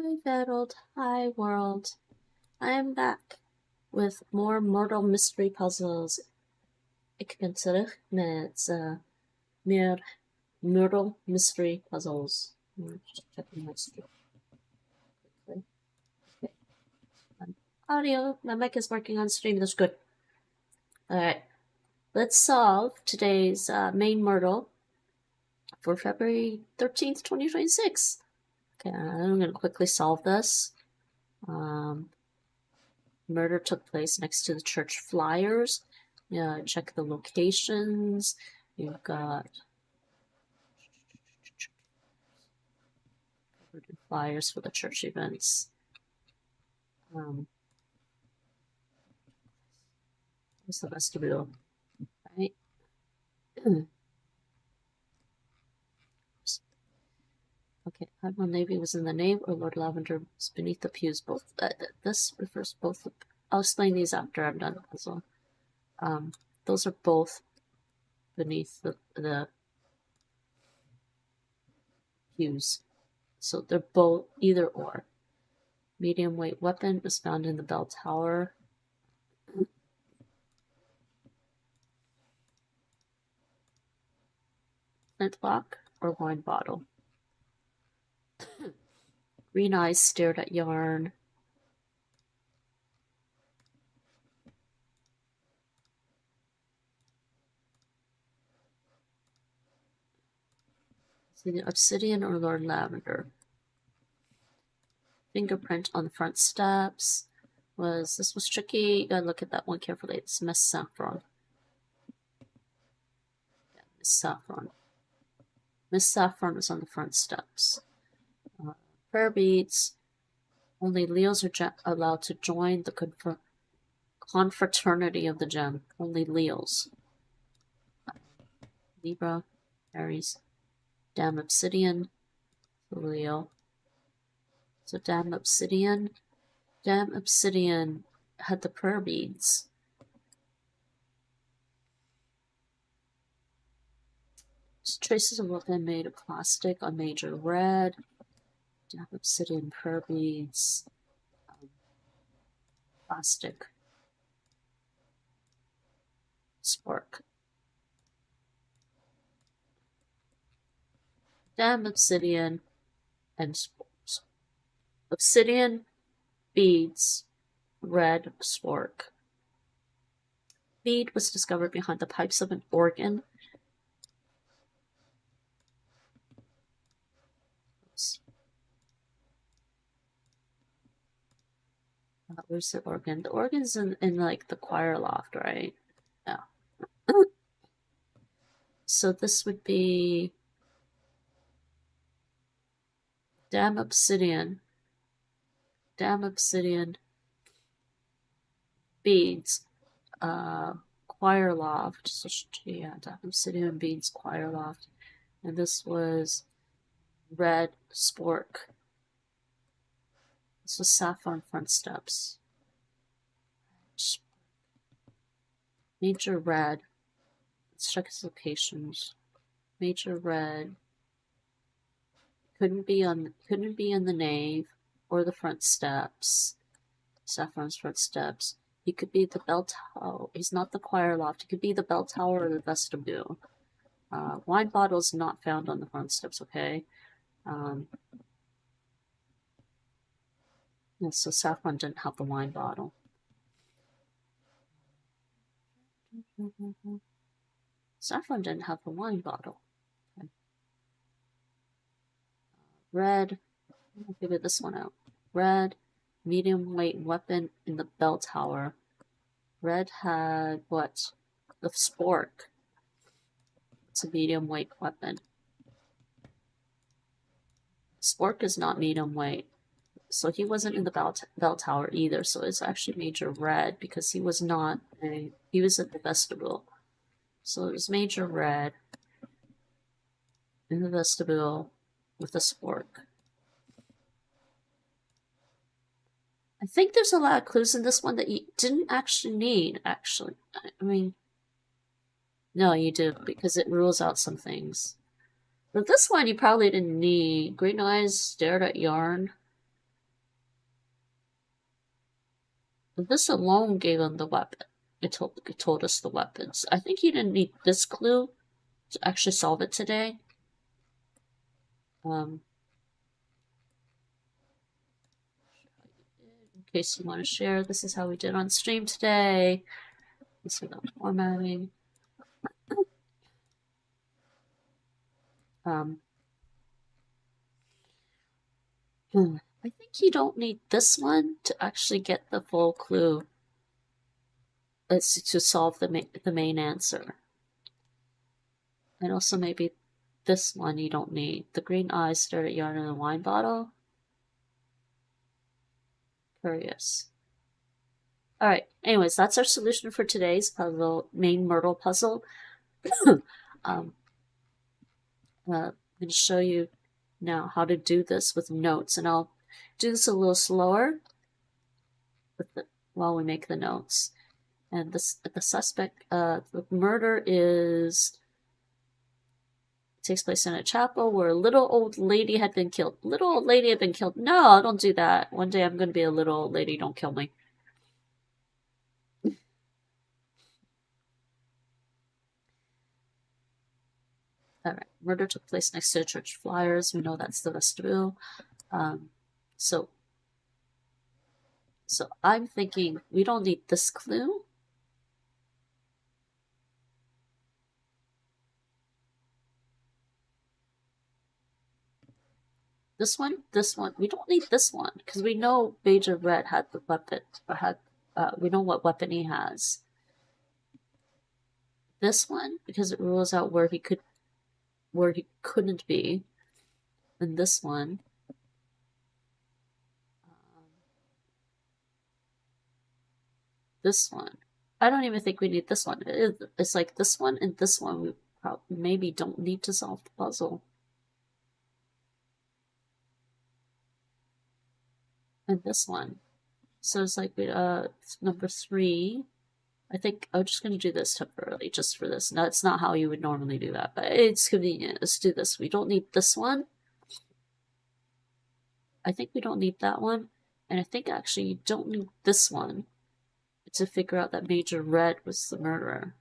Untitled Hi World. I am back with more Murdle mystery puzzles. Ik ben terug met meer Murdle mystery puzzles. Just checking my stream quickly. Okay. Audio, my mic is working on stream, that's good. Alright, let's solve today's main Murdle for February 13th, 2026. Okay, I'm going to quickly solve this. Murder took place next to the church flyers. Check the locations. You've got flyers for the church events. What's the vestibule? Right? Okay, Admiral Navy was in the nave, or Lord Lavender was beneath the pews. Both. This refers both. I'll explain these after I'm done the puzzle. Those are both beneath the pews. So they're both either or. Medium weight weapon was found in the bell tower. Flintlock or wine bottle. Green eyes stared at yarn. Obsidian or Lord Lavender. Fingerprint on the front steps. This was tricky. You gotta look at that one carefully. It's Miss Saffron. Yeah, Miss Saffron. Miss Saffron was on the front steps. Prayer beads. Only Leos are allowed to join the confraternity of the gem. Only Leos. Libra, Aries. Damn Obsidian. Leo. So Damn Obsidian. Damn Obsidian had the prayer beads. Traces of weapon made of plastic on major red. Damn Obsidian prayer beads. Plastic. Spark. Damn Obsidian and Obsidian beads, red spork. Bead was discovered behind the pipes of an organ. Where's the organ? The organ's in like the choir loft, right? Yeah. So this would be Damn Obsidian. Damn Obsidian beads. Choir loft. So yeah, Damn Obsidian beads, choir loft. And this was red spork. This was saffron front steps. Major red. Let's check its locations. Major red. Couldn't be in the nave or the front steps. Saffron's front steps. He could be the bell tower. He's not the choir loft. He could be the bell tower or the vestibule. Wine bottle's not found on the front steps, okay? Yeah, so Saffron didn't have the wine bottle. Saffron didn't have the wine bottle. Okay. Red. I'll give it this one out. Red, medium weight weapon in the bell tower. Red had what? The spork. It's a medium weight weapon. Spork is not medium weight. So he wasn't in the bell tower either. So it's actually major red because he was not he was at the vestibule. So it was major red in the vestibule with a spork. I think there's a lot of clues in this one that you didn't actually need, actually. I mean, no, you do, because it rules out some things. But this one you probably didn't need. Green eyes stared at yarn. This alone gave him the weapon. It told us the weapons. I think he didn't need this clue to actually solve it today. In case you want to share, this is how we did on stream today. This without formatting. I think you don't need this one to actually get the full clue. It's to solve the main answer. And also maybe this one you don't need. The green eyes stare at yarn in a wine bottle. Curious. Alright, anyways, that's our solution for today's puzzle, main Murdle puzzle. I'm going to show you now how to do this with notes, and I'll do this a little slower while we make the notes. And the suspect, the murder takes place in a chapel where a little old lady had been killed. Little old lady had been killed. No, don't do that. One day I'm going to be a little old lady. Don't kill me. Alright, murder took place next to the church flyers. We know that's the vestibule. So I'm thinking we don't need this clue. This one, we don't need this one because we know Major Red had the weapon, or we know what weapon he has. This one, because it rules out where he couldn't be. And this one, I don't even think we need this one. It's like this one and this one we maybe don't need to solve the puzzle. And this one. So it's like number 3. I think I'm just going to do this temporarily just for this. Now, it's not how you would normally do that, but it's convenient. Let's do this. We don't need this one. I think we don't need that one. And I think actually you don't need this one to figure out that Major Red was the murderer.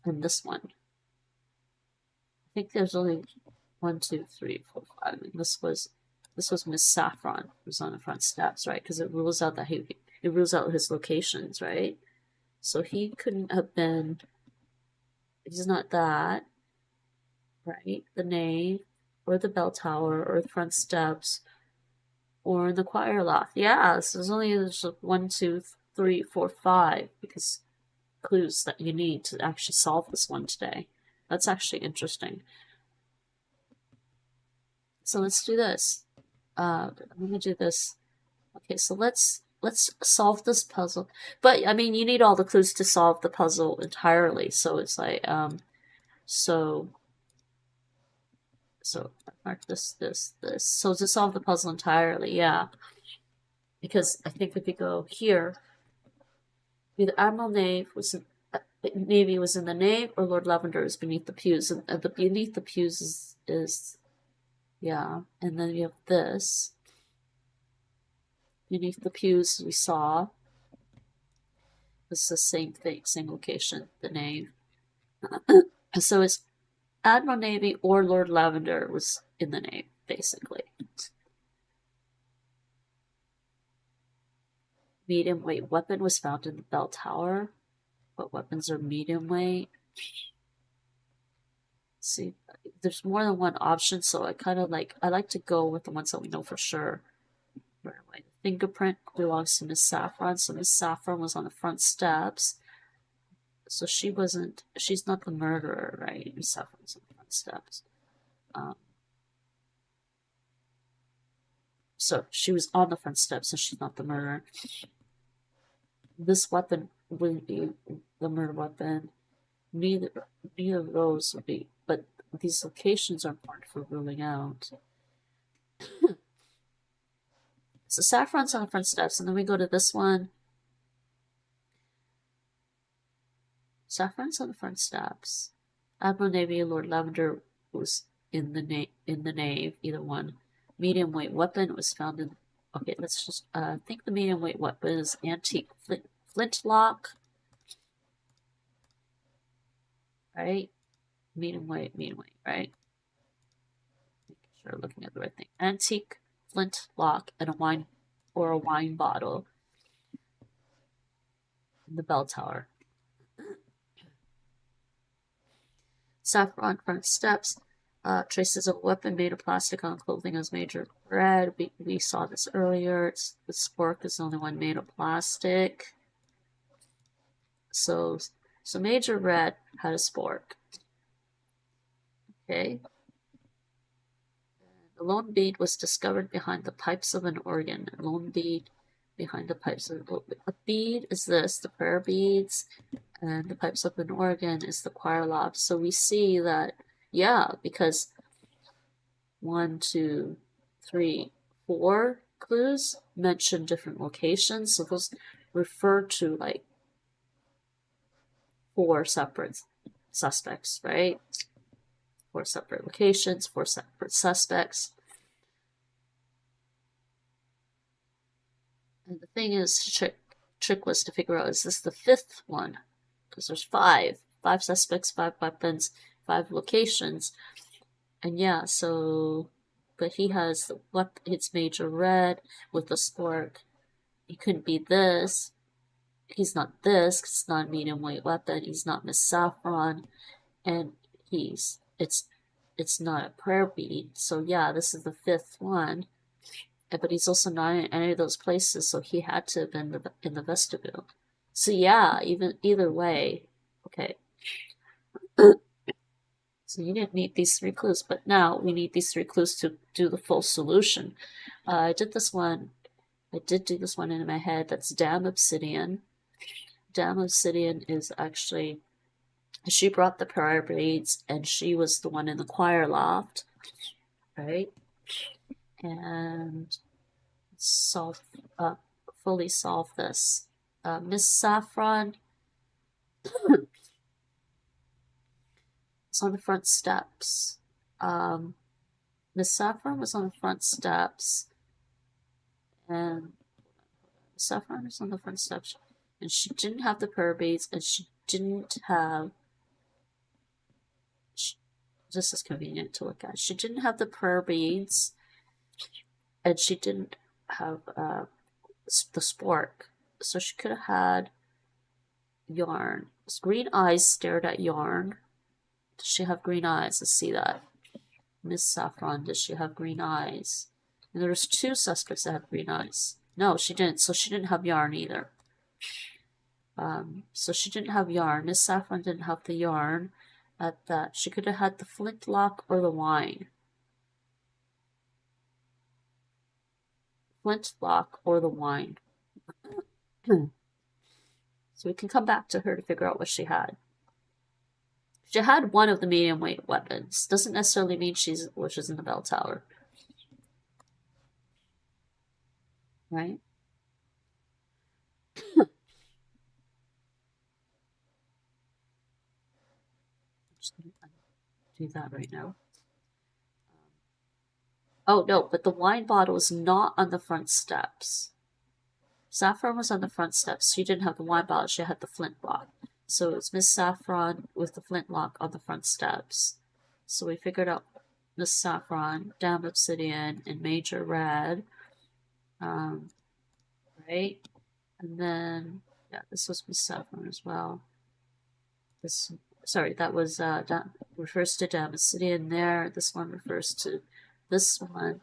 And this one. I think there's only 1, 2, 3, 4, 5. And this was Miss Saffron, who was on the front steps, right? Because it rules out that it rules out his locations, right? So he couldn't have been. He's not that, right? The nave, or the bell tower, or the front steps, or in the choir loft. Yeah, so there's only 1, 2, 3, 4, 5 because clues that you need to actually solve this one today. That's actually interesting. So let's do this. I'm gonna do this. Okay, so let's solve this puzzle. But I mean, you need all the clues to solve the puzzle entirely. So it's like so mark this. So to solve the puzzle entirely, yeah. Because I think if you go here, either Admiral Navy was in the nave, or Lord Lavender is beneath the pews, and the beneath the pews is yeah, and then you have this. Beneath the pews we saw. It's the same thing, same location, the nave. So it's Admiral Navy or Lord Lavender was in the nave, basically. Medium weight weapon was found in the bell tower. What weapons are medium weight? See, there's more than one option, so I like to go with the ones that we know for sure. Right away. The fingerprint belongs to Miss Saffron, so Miss Saffron was on the front steps. So she's not the murderer, right? Miss Saffron's on the front steps. So she was on the front steps, so she's not the murderer. This weapon wouldn't be the murder weapon. Neither of those would be, but these locations are important for ruling out. So Saffron's on the front steps, and then we go to this one. Saffron's on the front steps. Admiral Navy and Lord Lavender was in the nave, either one. Medium weight weapon was found Okay, let's just think the medium weight weapon is antique flintlock. Right? Medium weight, right? Making sure we're looking at the right thing. Antique flintlock and a wine bottle in the bell tower. Saffron front steps. Traces of a weapon made of plastic on clothing as major red. We saw this earlier. The spork is the only one made of plastic. So major red had a spork. Okay. The lone bead was discovered behind the pipes of an organ. A lone bead behind the pipes of a bead is this, the prayer beads, and the pipes of an organ is the choir lobe. So we see that, yeah, because 1, 2, 3, 4 clues mention different locations, so those refer to like 4 separate suspects, right? 4 separate locations, 4 separate suspects. And the thing is, trick was to figure out, is this the 5th one? Because there's 5 suspects, 5 weapons, 5 locations. And yeah, so, but he has the weapon, it's major red with the spork. He couldn't be this. He's not this, because it's not a medium weight weapon. He's not Miss Saffron. And it's not a prayer bead. So yeah, this is the 5th one. But he's also not in any of those places, so he had to have been in the vestibule. So yeah, either way, okay. So you didn't need these 3 clues, but now we need these 3 clues to do the full solution. I did do this one in my head. That's Dam Obsidian. Dam Obsidian is actually, she brought the prayer beads, and she was the one in the choir loft, right? And fully solve this. Miss Saffron is on the front steps. Miss Saffron was on the front steps, and Saffron was on the front steps, and she didn't have the prayer beads, and she didn't have. This is convenient to look at. She didn't have the prayer beads, and she didn't have the spork, so she could have had yarn. Green eyes stared at yarn. Does she have green eyes? Let's see that. Miss Saffron, does she have green eyes? And there's 2 suspects that have green eyes. No, she didn't. So she didn't have yarn either. So she didn't have yarn. Miss Saffron didn't have the yarn. At that, she could have had the flintlock or the wine. Flintlock or the wine. So we can come back to her to figure out what she had. She had one of the medium weight weapons. Doesn't necessarily mean she's in the bell tower. Right? Just gonna do that right now. Oh no, but the wine bottle is not on the front steps. Saffron was on the front steps. She didn't have the wine bottle, she had the flintlock. So it's Miss Saffron with the flintlock on the front steps. So we figured out Miss Saffron, Dam Obsidian, and Major Red. Right? And then, yeah, this was Miss Saffron as well. That was, refers to Dam Obsidian there. This one refers to this one.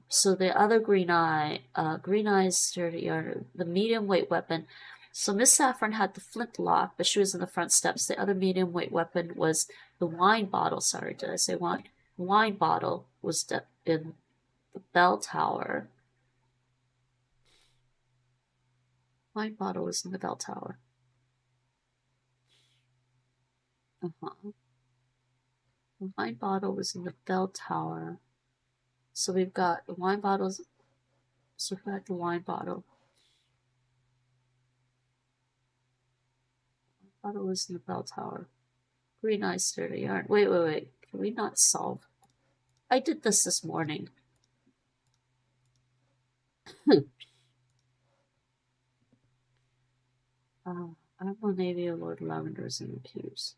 So the other green eyes stared at yarn, the medium weight weapon. So Miss Saffron had the flintlock, but she was in the front steps. The other medium weight weapon was the wine bottle. Sorry, did I say wine? Wine bottle was in the bell tower. Wine bottle was in the bell tower. The wine bottle was in the bell tower. So we've got the wine bottles. So we've got the wine bottle. The bottle was in the bell tower. Green eyes stared at yarn. Wait. Can we not solve? I did this morning. Admiral Navy of Lord Lavender's in the pews.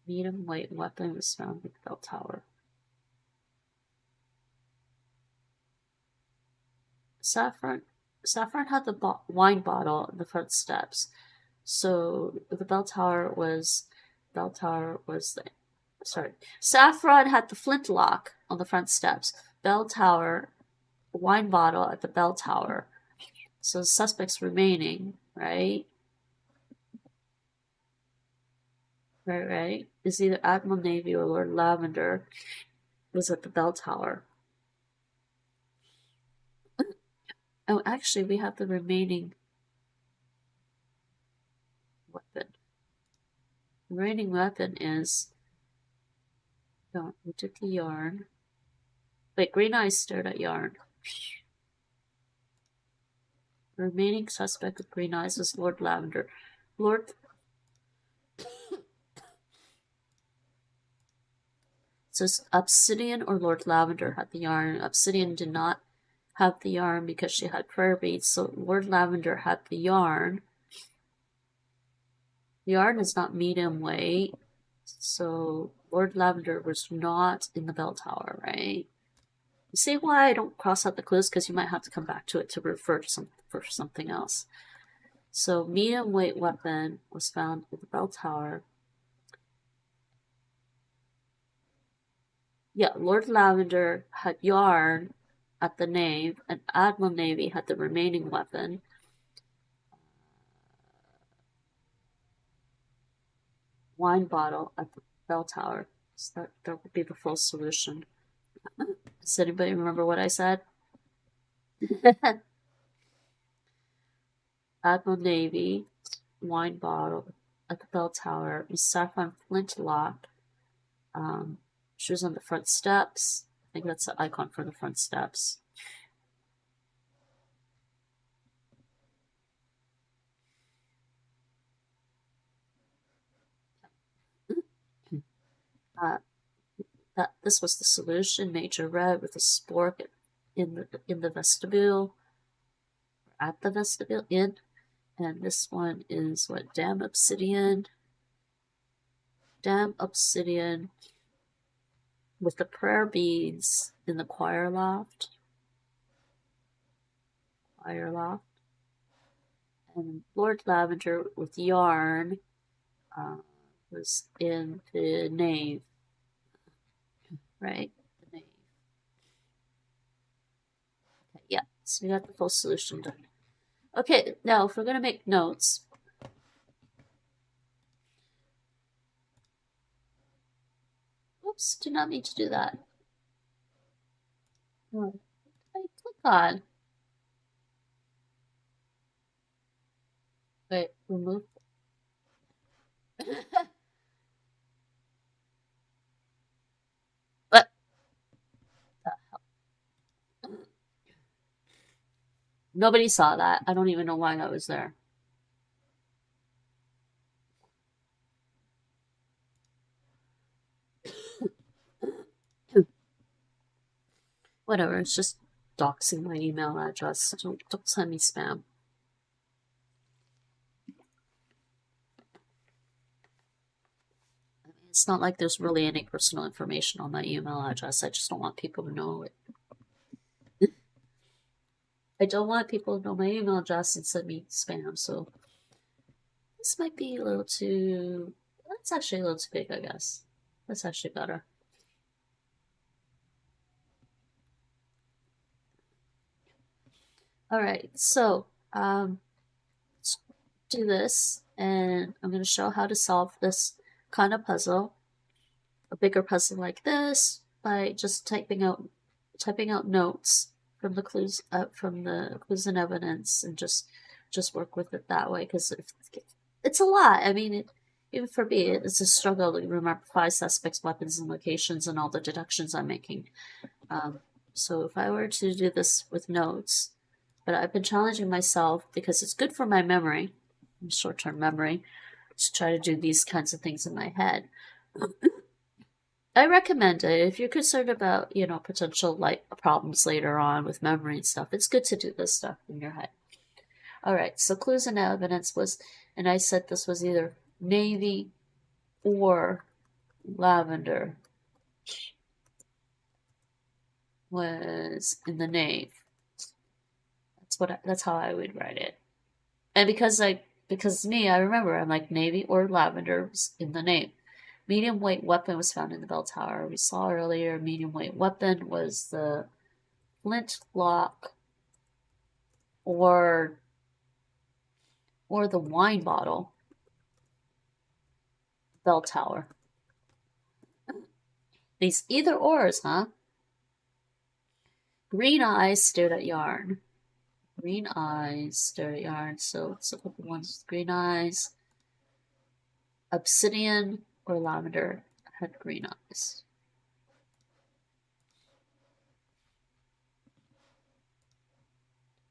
Medium weight weapon was found at the bell tower. Saffron had the wine bottle in the front steps. So the bell tower was Saffron had the flintlock on the front steps. Bell tower, wine bottle at the bell tower. So the suspects remaining, right? Right. Is either Admiral Navy or Lord Lavender was at the bell tower. Oh, actually, we have the remaining weapon. The remaining weapon is... No, we took the yarn. Wait, Green Eyes stared at yarn. The remaining suspect with Green Eyes was Lord Lavender. So it's Obsidian or Lord Lavender had the yarn. Obsidian did not have the yarn because she had prayer beads, so Lord Lavender had the yarn. The yarn is not medium weight, so Lord Lavender was not in the bell tower, right? You see why I don't cross out the clues? Because you might have to come back to it to refer to something else. So medium weight weapon was found at the bell tower. Yeah, Lord Lavender had yarn at the nave, and Admiral Navy had the remaining weapon. Wine bottle at the bell tower. So that would be the full solution. Does anybody remember what I said? Admiral Navy, wine bottle at the bell tower, Miss Saffron flintlock. She was on the front steps. I think that's the icon for the front steps. This was the solution. Major red with a spork in the vestibule, at the vestibule in, and this one is what? Damn obsidian with the prayer beads in the choir loft. And Lord Lavender with yarn was in the nave. Right? The nave. Okay, yeah, so we got the full solution done. Okay, now if we're going to make notes, oops, do not mean to do that. What did I click on? Wait, remove. What the hell? Nobody saw that. I don't even know why that was there. Whatever, it's just doxing my email address. Don't send me spam. It's not like there's really any personal information on my email address. I just don't want people to know it. I don't want people to know my email address and send me spam, so this might be a little too... That's actually a little too big, I guess. That's actually better. Alright, so let's do this, and I'm going to show how to solve this kind of puzzle, a bigger puzzle like this, by just typing out notes from the clues and evidence, and just work with it that way, because it's a lot. I mean, even for me, it's a struggle to remember 5 suspects, weapons, and locations, and all the deductions I'm making. So if I were to do this with notes, but I've been challenging myself because it's good for my memory, short-term memory, to try to do these kinds of things in my head. I recommend it if you're concerned about, you know, potential like problems later on with memory and stuff. It's good to do this stuff in your head. All right, so clues and evidence was, and I said this was either navy or lavender was in the name. That's how I would write it. And because me, I remember I'm like navy or lavender was in the name. Medium weight weapon was found in the bell tower. We saw earlier medium weight weapon was the flintlock or the wine bottle. Bell tower. These either ors, huh? Green eyes stared at yarn. Green eyes stared at yarn. So let's look at the ones with green eyes. Obsidian or lavender had green eyes.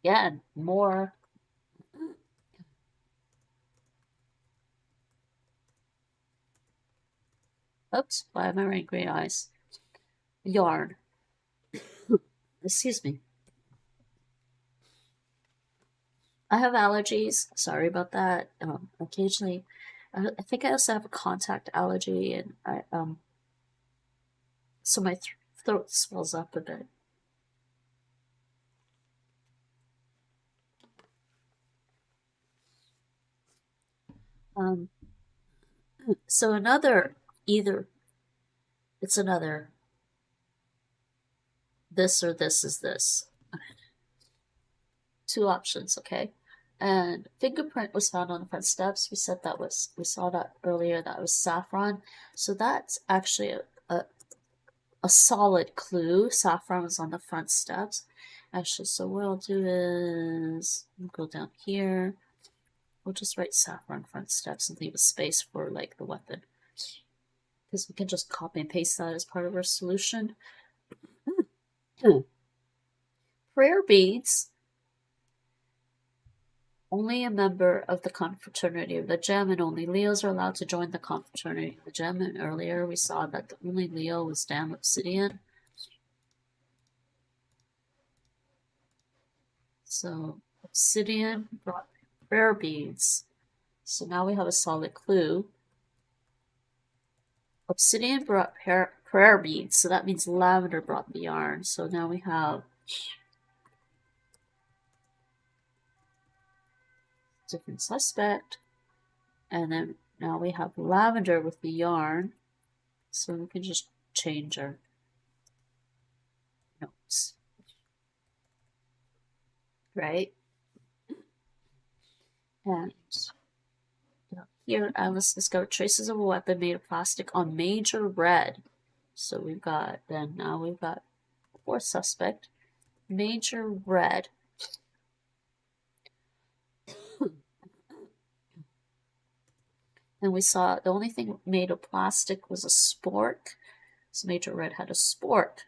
Yeah, and more. Oops, why am I writing green eyes? Yarn. Excuse me. I have allergies. Sorry about that. Occasionally, I think I also have a contact allergy, and so my throat swells up a bit. So it's another this or this is this. Two options, okay? And fingerprint was found on the front steps. We saw that earlier. That was saffron. So that's actually a solid clue. Saffron was on the front steps. Actually, so what I'll do is we'll go down here. We'll just write saffron front steps and leave a space for like the weapon, because we can just copy and paste that as part of our solution. Prayer beads. Only a member of the confraternity of the gem, and only Leos are allowed to join the confraternity of the gem. And earlier we saw that the only Leo was damn obsidian. So obsidian brought prayer beads. So now we have a solid clue. Obsidian brought prayer beads, so that means lavender brought the yarn. So now we have different suspect. And then now we have lavender with the yarn. So we can just change our notes. Right? And here Alice discovered traces of a weapon made of plastic on Major Red. So we've got, now we've got fourth suspect, Major Red. And we saw the only thing made of plastic was a spork. So Major Red had a spork.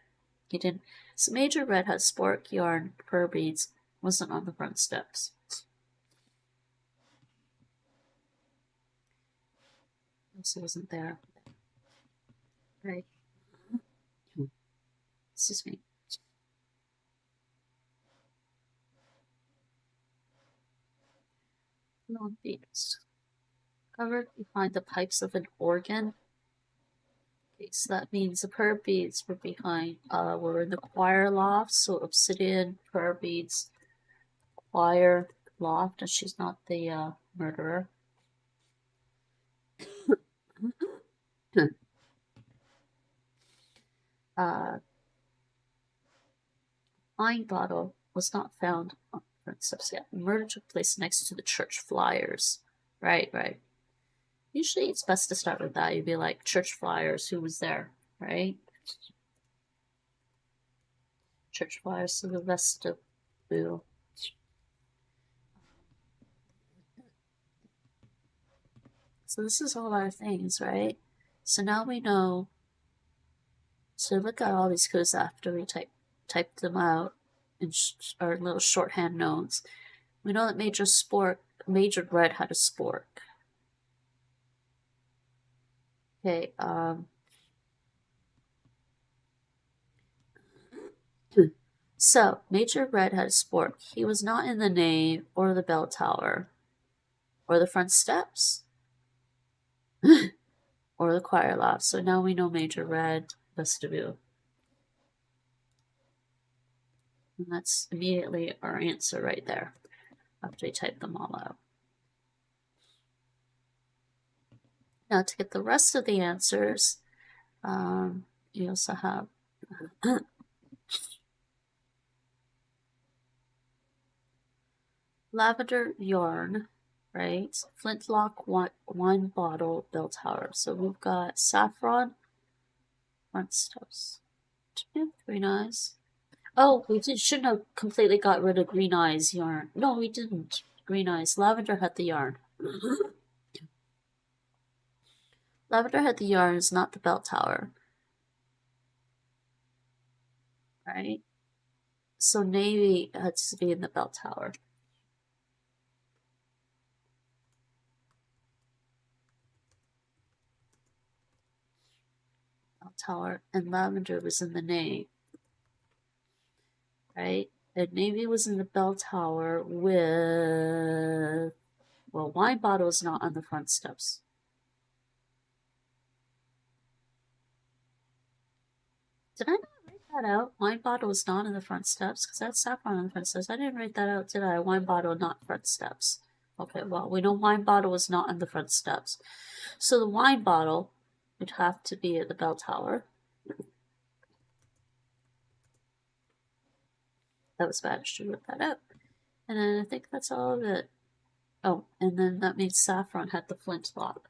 He didn't. So Major Red had spork, yarn, prayer beads. Wasn't on the front steps. Also wasn't there. Right. Excuse me. Long beads. Covered behind the pipes of an organ. Okay, so that means the prayer beads were behind, were in the choir loft. So obsidian, prayer beads, choir loft, and she's not the murderer. Wine bottle was not found on the front steps yet. The murder took place next to the church flyers. Right. Usually it's best to start with that. You'd be like, church flyers, who was there, right? Church flyers, so the vestibule. So this is all our things, right? So now we know to look at all these clues after we type them out in our little shorthand notes. We know that Major Red had a spork. Okay, So, Major Red had a spork. He was not in the nave or the bell tower or the front steps or the choir loft. So now we know Major Red vestibule. And that's immediately our answer right there after we type them all out. Now to get the rest of the answers, you also have lavender yarn, right? Flintlock wine bottle bell tower. So we've got saffron front steps. Green eyes. Oh, shouldn't have completely got rid of green eyes yarn. No, we didn't. Green eyes. Lavender had the yarn. Lavender had the yarn is not the bell tower. Right? So navy had to be in the bell tower. Bell tower. And lavender was in the nave. Right? And navy was in the bell tower with... Well, wine bottle is not on the front steps. Did I not write that out? Wine bottle is not in the front steps because that's saffron on the front steps. I didn't write that out, did I? Wine bottle, not front steps. Okay, well, we know wine bottle is not on the front steps. So the wine bottle would have to be at the bell tower. That was bad. I should have wrote that out. And then I think that's all of it. Oh, and then that means saffron had the flintlock.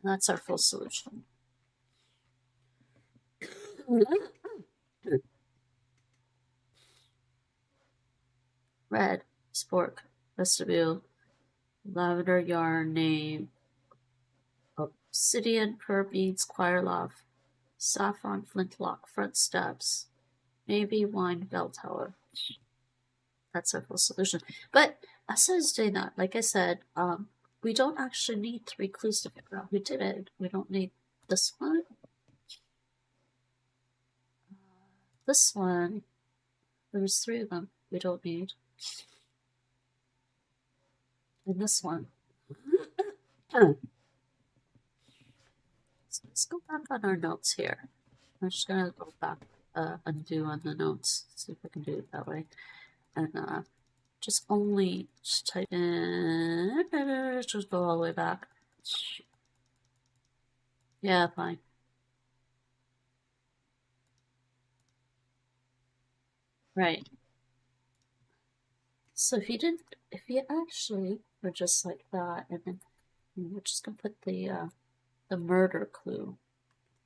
And that's our full solution. Red, spork, vestibule, lavender yarn name, obsidian, pearl beads, choir loft, saffron, flintlock, front steps, maybe wine, bell tower. That's our full solution. But as I was doing that, like I said, we don't actually need 3 clues to figure out who did it. We don't need this one. This one. There's 3 of them we don't need. And this one. So let's go back on our notes here. I'm just going to go back, undo on the notes. See if I can do it that way. And just type in, just go all the way back. Yeah, fine. Right. So if you actually were just like that, and then we're just gonna put the murder clue.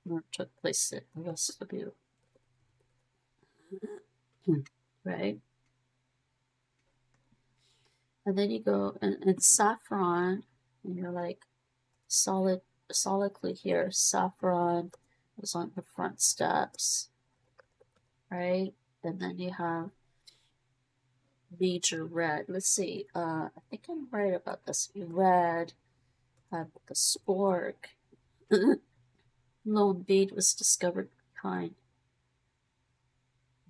Murder took place at the vestibule. Right? And then you go and saffron, and you're like solid clue here. Saffron was on the front steps. Right? And then you have Major Red. Let's see. I think I'm right about this. Red had the spork. Lone bead was discovered behind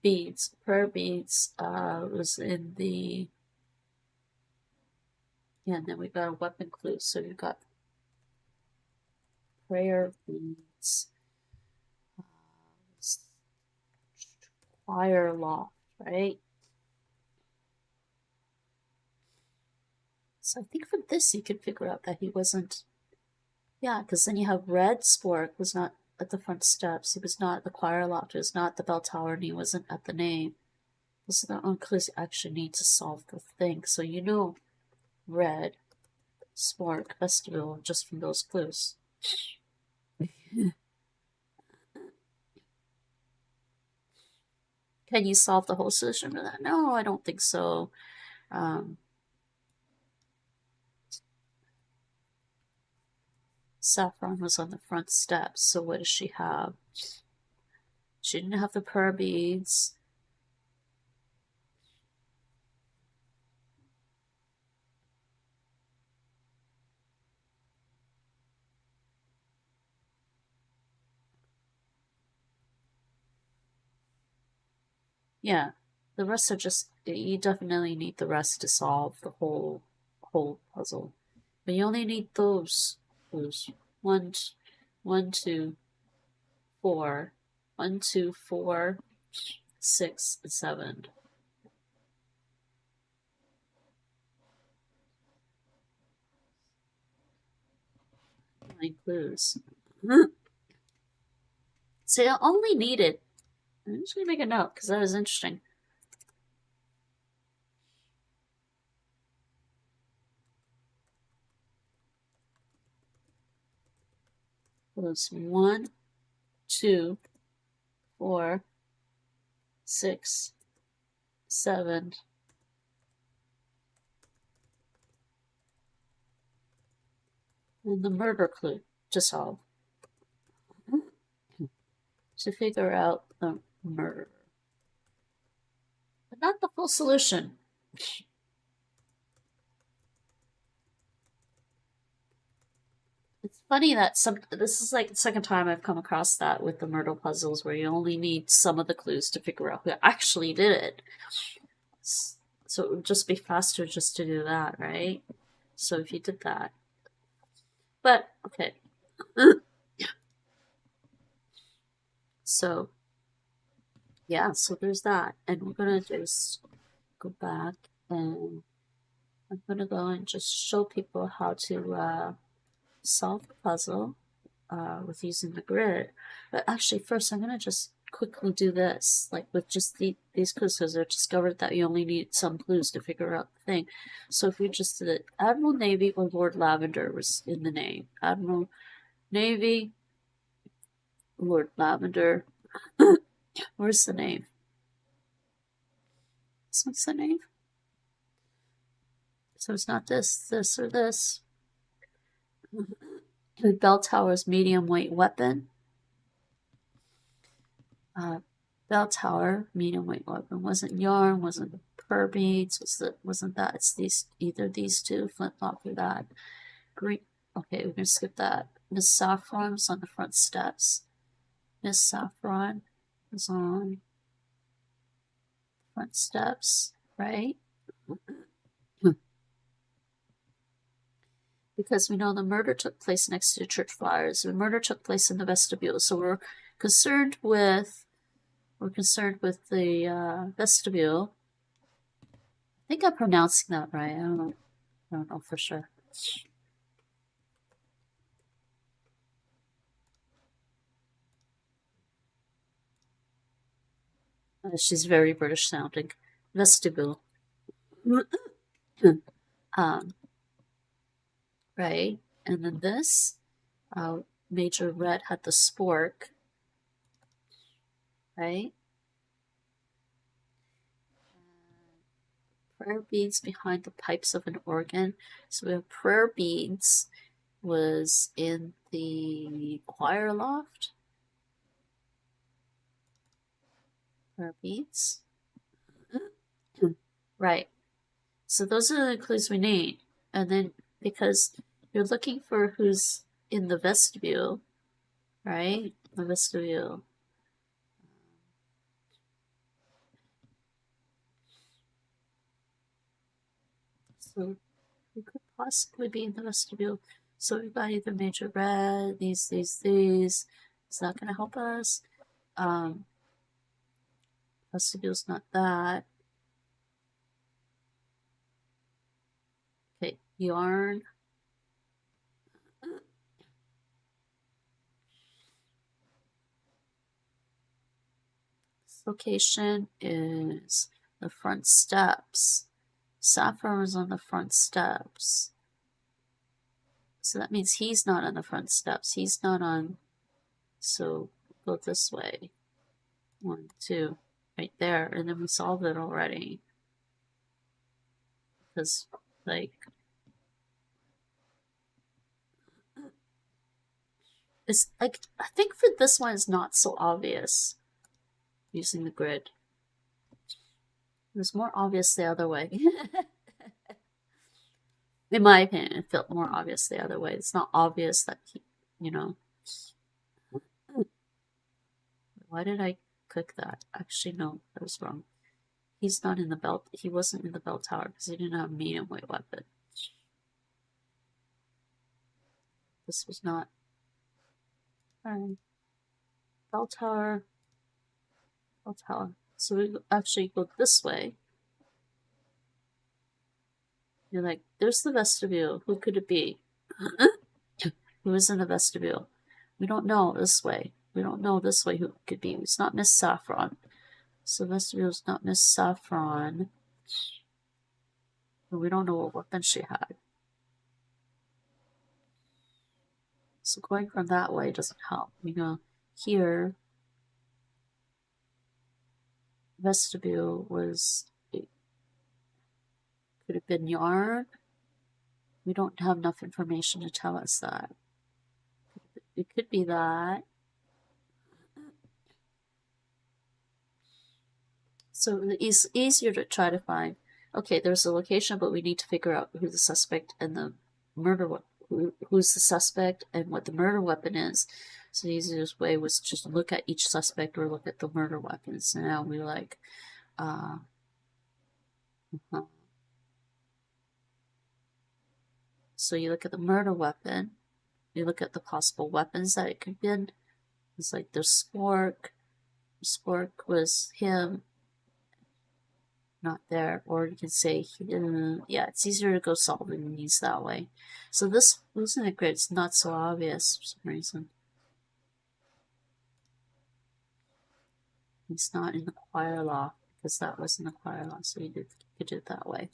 beads. Prayer beads was in the... Yeah, and then we got a weapon clue. So we've got prayer beads. Choir loft, right? So I think for this you could figure out that he wasn't... Yeah, because then you have red spork was not at the front steps. He was not at the choir loft. He was not at the bell tower, and he wasn't at the nave. Those are the only clues you actually need to solve the thing. So you know red spork vestibule just from those clues. Can you solve the whole solution for that? No, I don't think so. Saffron was on the front steps, so what does she have? She didn't have the pearl beads. yeah, the rest are just, you definitely need the rest to solve the whole puzzle. But you only need those one, 2, 4, 1, 2, 4, 6, and 7. 9 clues. So you only needed, I'm just gonna make a note because that was interesting. It was 1, 2, 4, 6, 7. And the murder clue to solve. To figure out the murder. But not the full solution. It's funny that this is like the second time I've come across that with the Murdle puzzles where you only need some of the clues to figure out who actually did it. So it would just be faster just to do that, right? So if you did that. But, okay. So, yeah, so there's that. And we're going to just go back and I'm going to go and just show people how to solve the puzzle with using the grid. But actually, first I'm going to just quickly do this, like with just these clues, because I discovered that you only need some clues to figure out the thing. So if we just did it, Admiral Navy or Lord Lavender was in the name. Admiral Navy, Lord Lavender. Where's the name? This one's the name? So it's not this, or this. The bell tower's medium weight weapon. Bell tower, medium weight weapon. Wasn't yarn, wasn't pearl beads, wasn't that. It's either these two, flintlock or that. Green. Okay, we're gonna skip that. Miss Saffron was on the front steps. Miss Saffron was on the front steps, right? Because we know the murder took place next to church flowers. The murder took place in the vestibule. So we're concerned with the vestibule. I think I'm pronouncing that right. I don't know for sure. She's very British sounding. Vestibule. Right, and then this Major Red had the spork, right? Prayer beads behind the pipes of an organ. So we have prayer beads was in the choir loft. Prayer beads. Right. So those are the clues we need. And then because you're looking for who's in the vestibule, right? The vestibule. So who could possibly be in the vestibule? So we've got either Major Red, these. It's not going to help us. Vestibule's not that. Okay, yarn. This location is the front steps. Saffron is on the front steps. So that means he's not on the front steps. He's not on. So go this way. 1, 2, right there. And then we solved it already. Because, like, it's like, I think for this one it's not so obvious using the grid. It was more obvious the other way. In my opinion, it felt more obvious the other way. It's not obvious that he, you know. Why did I click that? Actually, no, that was wrong. He's not in the bell. He wasn't in the bell tower because he didn't have a medium weight weapon. This was not. Bell tower. Bell tower. So we actually go this way. You're like, there's the vestibule. Who could it be? Who is in the vestibule? We don't know this way. We don't know this way who it could be. It's not Miss Saffron. So vestibule's not Miss Saffron. But we don't know what weapon she had. So going from that way doesn't help. We go here. Vestibule was, it could have been yarn. We don't have enough information to tell us that. It could be that. So it's easier to try to find, okay, there's a location, but we need to figure out who the suspect and the murder, who's the suspect and what the murder weapon is. So the easiest way was just look at each suspect or look at the murder weapons. So now we're like, So you look at the murder weapon, you look at the possible weapons that it could have been. It's like there's Spork. Spork was him. Not there. Or you can say, yeah, it's easier to go solving these that way. So this wasn't a grid. It's not so obvious for some reason. It's not in the choir law because that was in the choir law. So you could do it that way.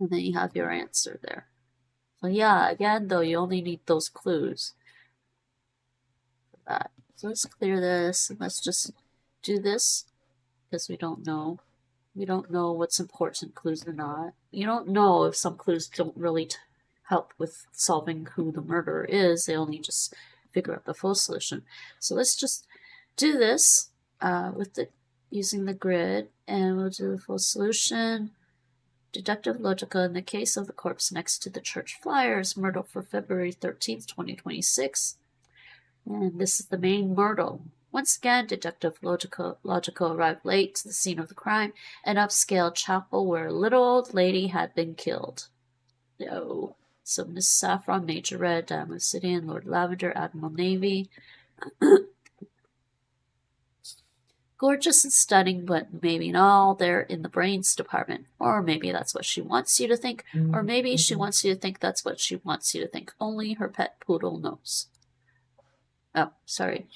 And then you have your answer there. So yeah, again though, you only need those clues for that. So let's clear this and let's just do this because we don't know. We don't know what's important clues or not. You don't know if some clues don't really help with solving who the murderer is. They only just figure out the full solution. So let's just do this with using the grid, and we'll do the full solution. Deductive logical in the case of the corpse next to the church flyers, Murdle for February 13th, 2026. And this is the main Murdle. Once again, deductive logical arrived late to the scene of the crime, an upscale chapel where a little old lady had been killed. No. So Miss Saffron, Major Red, Dame Obsidian, Lord Lavender, Admiral Navy. Gorgeous and stunning, but maybe not all there in the brains department. Or maybe that's what she wants you to think. Or maybe she wants you to think that's what she wants you to think. Only her pet poodle knows. Oh, sorry.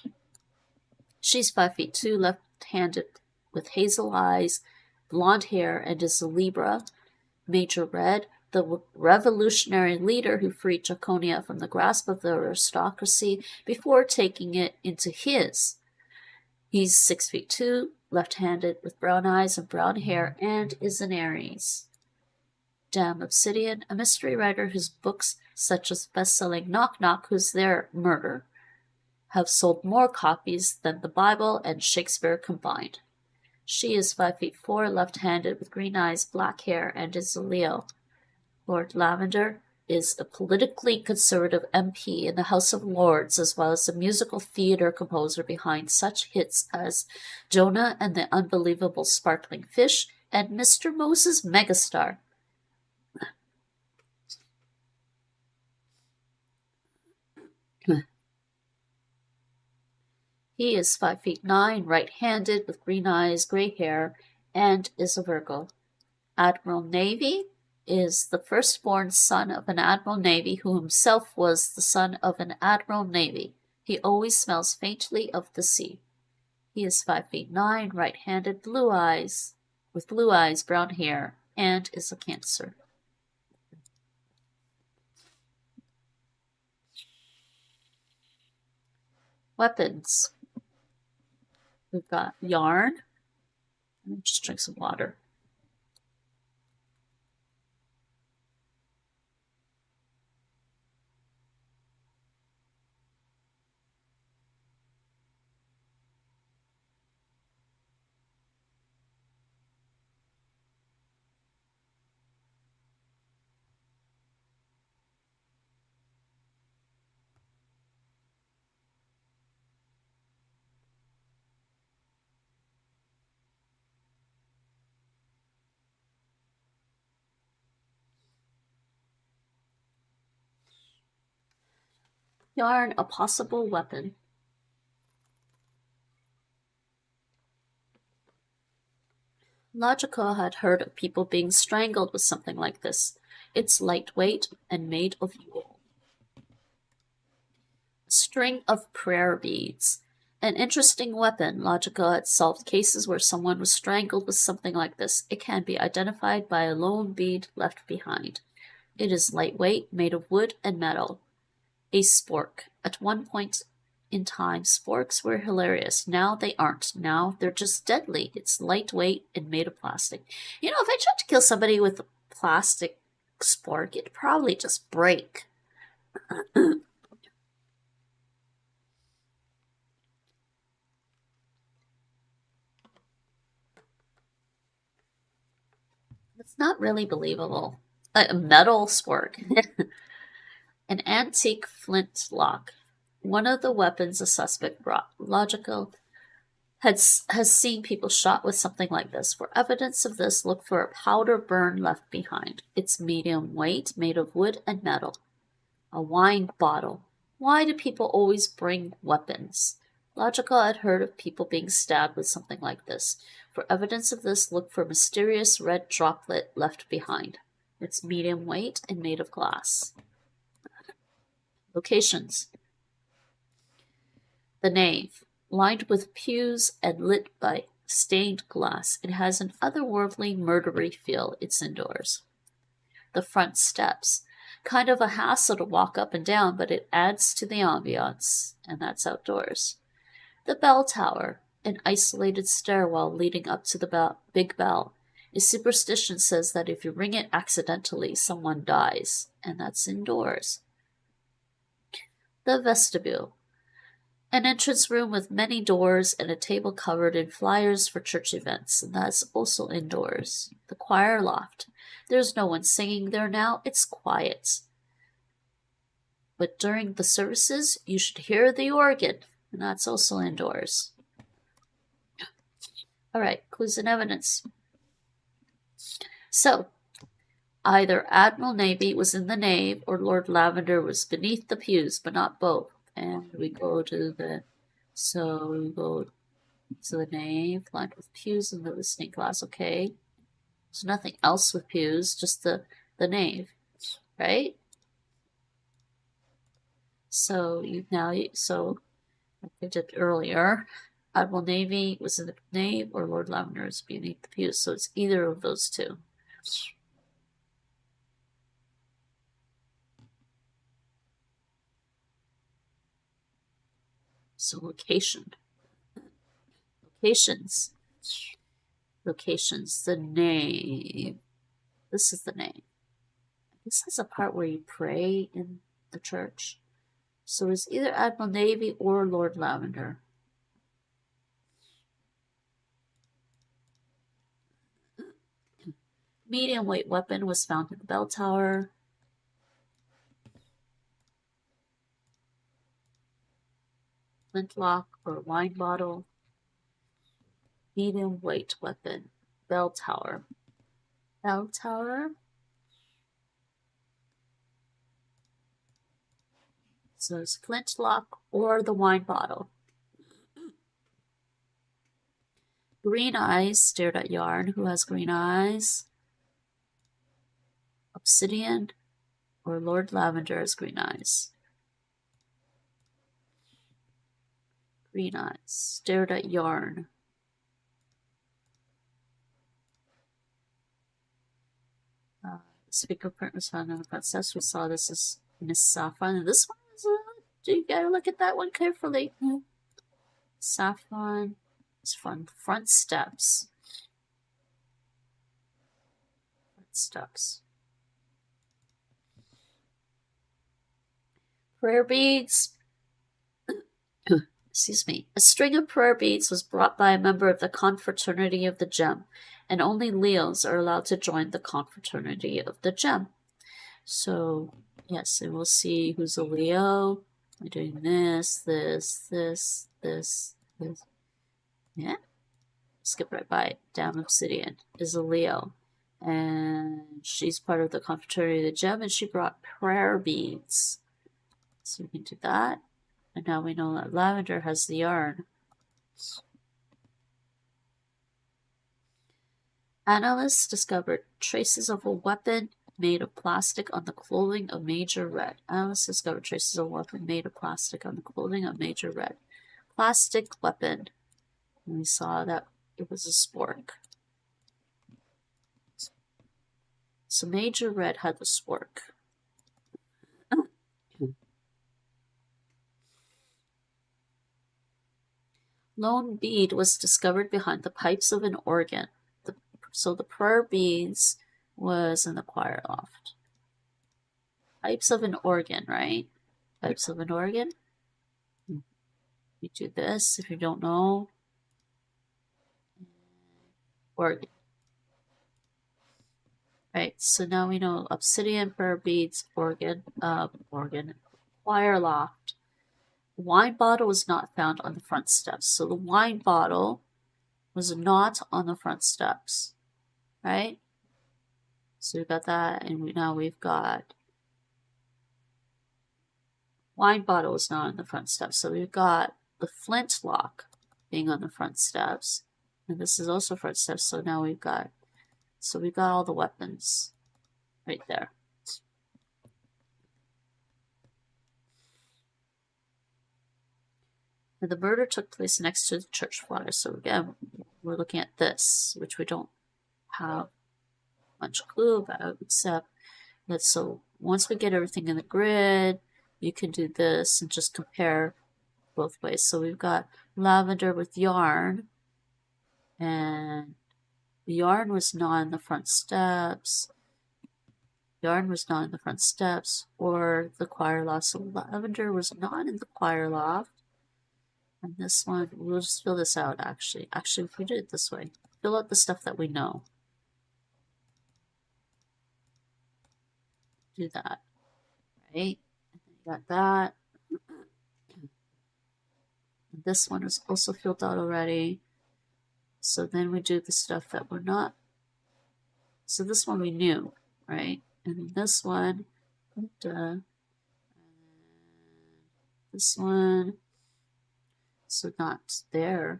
She's 5'2", left-handed, with hazel eyes, blonde hair, and is a Libra. Major Red, the revolutionary leader who freed Jaconia from the grasp of the aristocracy before taking it into his. He's 6'2", left-handed, with brown eyes and brown hair, and is an Aries. Dame Obsidian, a mystery writer whose books, such as best-selling Knock Knock, Who's There? Murder, have sold more copies than the Bible and Shakespeare combined. She is 5'4", left-handed, with green eyes, black hair, and is a Leo. Lord Lavender is a politically conservative MP in the House of Lords, as well as a musical theater composer behind such hits as Jonah and the Unbelievable Sparkling Fish and Mr. Moses Megastar. He is 5'9", right-handed, with green eyes, gray hair, and is a Virgo. Admiral Navy is the firstborn son of an Admiral Navy who himself was the son of an Admiral Navy. He always smells faintly of the sea. He is 5'9", right-handed, blue eyes, brown hair, and is a Cancer. Weapons. We've got yarn. Let me just drink some water. Yarn, a possible weapon. Logica had heard of people being strangled with something like this. It's lightweight and made of wool. String of prayer beads. An interesting weapon. Logica had solved cases where someone was strangled with something like this. It can be identified by a lone bead left behind. It is lightweight, made of wood and metal. A spork. At one point in time, sporks were hilarious. Now they aren't. Now they're just deadly. It's lightweight and made of plastic. You know, if I tried to kill somebody with a plastic spork, it'd probably just break. It's not really believable. A metal spork. An antique flintlock. One of the weapons a suspect brought. Logical has seen people shot with something like this. For evidence of this, look for a powder burn left behind. It's medium weight, made of wood and metal. A wine bottle. Why do people always bring weapons? Logical had heard of people being stabbed with something like this. For evidence of this, look for mysterious red droplet left behind. It's medium weight and made of glass. Locations. The nave. Lined with pews and lit by stained glass. It has an otherworldly, murdery feel. It's indoors. The front steps. Kind of a hassle to walk up and down, but it adds to the ambiance, and that's outdoors. The bell tower. An isolated stairwell leading up to the big bell. A superstition says that if you ring it accidentally, someone dies, and that's indoors. The vestibule. An entrance room with many doors and a table covered in flyers for church events, and that's also indoors. The choir loft. There's no one singing there now. It's quiet. But during the services, you should hear the organ, and that's also indoors. All right, clues and evidence. So, either Admiral Navy was in the nave or Lord Lavender was beneath the pews, but not both. And we go to the nave, lined with pews and the listening class. Okay, there's nothing else with pews, just the nave, right? So like I did earlier, Admiral Navy was in the nave or Lord Lavender is beneath the pews. So it's either of those two. So location. Locations. The nave. This is the nave. This is a part where you pray in the church. So it's either Admiral Navy or Lord Lavender. Medium weight weapon was found in the bell tower. Flintlock or wine bottle. Medium weight weapon. Bell tower. Bell tower. So it's flintlock or the wine bottle. Green eyes stared at Yarn. Who has green eyes? Obsidian or Lord Lavender has green eyes. Green eyes stared at Yarn. Speaker print was found in the princess. We saw this as Miss Saffron. And this one is you gotta look at that one carefully. Saffron is from front steps. Front steps. Prayer beads. Excuse me. A string of prayer beads was brought by a member of the Confraternity of the Gem, and only Leos are allowed to join the Confraternity of the Gem. So, yes, and we'll see who's a Leo. I'm doing this. Yeah. Skip right by it. Damn Obsidian is a Leo. And she's part of the Confraternity of the Gem, and she brought prayer beads. So we can do that. And now we know that lavender has the yarn. Analysts discovered traces of a weapon made of plastic on the clothing of Major Red. Analysts discovered traces of a weapon made of plastic on the clothing of Major Red. Plastic weapon. And we saw that it was a spork. So Major Red had the spork. Lone bead was discovered behind the pipes of an organ. So the prayer beads was in the choir loft. Pipes of an organ, right? Pipes of an organ. You do this if you don't know. Organ. Right, so now we know obsidian, prayer beads, organ, choir loft. The wine bottle was not found on the front steps. So the wine bottle was not on the front steps, right? So we've got that, and now we've got wine bottle was not on the front steps. So we've got the flintlock being on the front steps, and this is also front steps. So now we've got all the weapons right there. And the murder took place next to the church flyer. So again, we're looking at this, which we don't have much clue about, except that so once we get everything in the grid, you can do this and just compare both ways. So we've got lavender with yarn, and the yarn was not in the front steps. Yarn was not in the front steps or the choir loft. So lavender was not in the choir loft. And this one, we'll just fill this out actually. Actually, if we did it this way, fill out the stuff that we know. Do that, right? And then you got that. And this one is also filled out already. So then we do the stuff that we're not. So this one we knew, right? And then this one, this one, so not there,